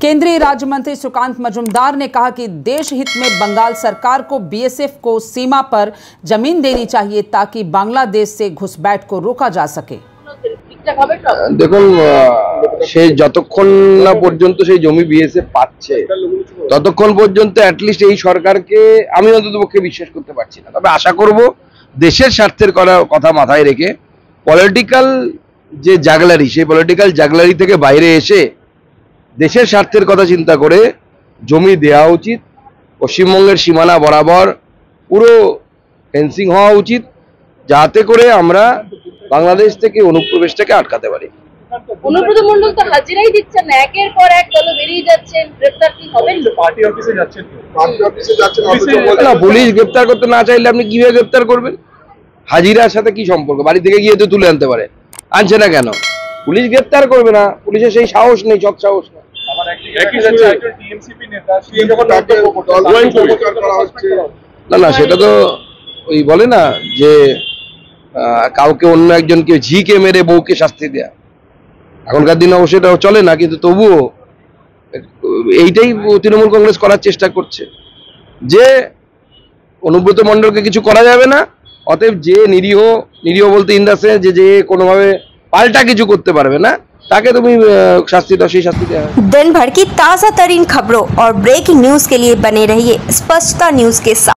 केंद्रीय राज्य मंत्री सुकांत मजूमदार ने कहा कि देश हित में बंगाल सरकार को बीएसएफ को सीमा पर जमीन देनी चाहिए ताकि बांग्लादेश से घुसपैठ को रोका जा सके। দেখুন সেই যতক্ষণ না পর্যন্ত সেই জমি বিএসএফ পাচ্ছে ততক্ষণ পর্যন্ত অ্যাটলিস্ট এই সরকারকে আমি অন্ততপক্ষে বিশ্বাস করতে পারছি না। তবে আশা করব দেশের স্বার্থের কথা মাথায় রেখে পলিটিক্যাল যে জাগলারি সেই পলিটিক্যাল জাগলারি থেকে বাইরে এসে দেশের স্বার্থের কথা চিন্তা করে জমি দেওয়া উচিত। পশ্চিমবঙ্গের সীমানা বরাবর পুরো ফেন্সিং হওয়া উচিত যাতে করে আমরা বাংলাদেশ থেকে অনুপ্রবেশটাকে আটকাতে পারি। অনুব্রত মণ্ডল তো হাজিরাই দিচ্ছেন না, একের পর এক দল বেরিয়ে যাচ্ছেন, গ্রেফতার কি হবেন? পার্টি অফিসে যাচ্ছেন, না পুলিশ গ্রেফতার করতে না চাইলে আপনি কিভাবে গ্রেফতার করবেন? হাজিরার সাথে কি সম্পর্ক? বাড়ি থেকে গিয়ে তো তুলে আনতে পারে, আনছে না কেন? পুলিশ গ্রেফতার করবে না, পুলিশের সেই সাহস নেই, সৎ সাহস নেই। না না সেটা তো ওই বলে না যে কাউকে অন্য একজনকে ঝিকে মেরে বউকে শাস্তি দেয়া, এখনকার দিনে অবশ্যই এটা চলে না, কিন্তু তবুও এইটাই তৃণমূল কংগ্রেস করার চেষ্টা করছে যে অনুব্রত মণ্ডলকে কিছু করা যাবে না, অতএব যে নিরীহ বলতে ইন্দাসে যে কোনোভাবে পাল্টা কিছু করতে পারবে না ताकि तुम्हें शास्त्री तो शास्त्री दिया। दिन भर की ताज़ा तरीन खबरों और ब्रेकिंग न्यूज के लिए बने रहिए स्पष्टता न्यूज के साथ।